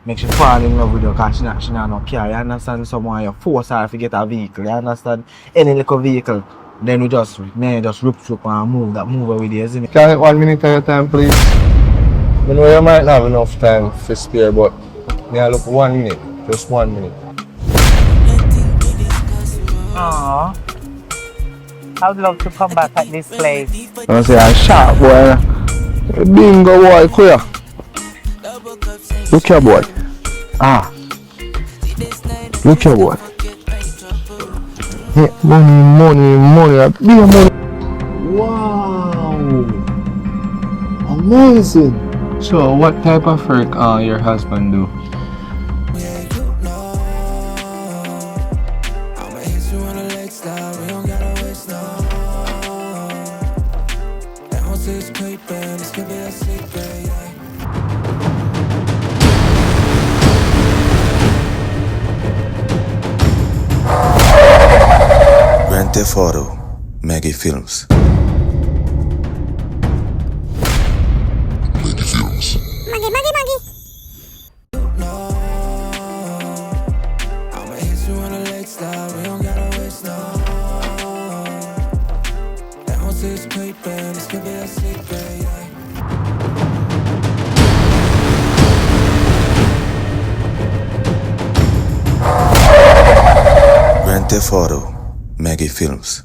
make she fall in love with you because she not no car. You understand? Someone you force her to get a vehicle. You understand? Any little vehicle. Then we just rope and move away there, isn't it? Can I get 1 minute of your time, please? I know you might not have enough time to spare, but may I look 1 minute? Just 1 minute. Aww. I would love to come back at this place. I say, a sharp boy. Bingo boy, queer. Look here, boy. Ah. Look here, boy. Hey, money. Big money. Wow. Amazing. So, what type of work your husband do? Grand Theft Auto, Maggie Films. Grand Theft Auto, Maggie Films.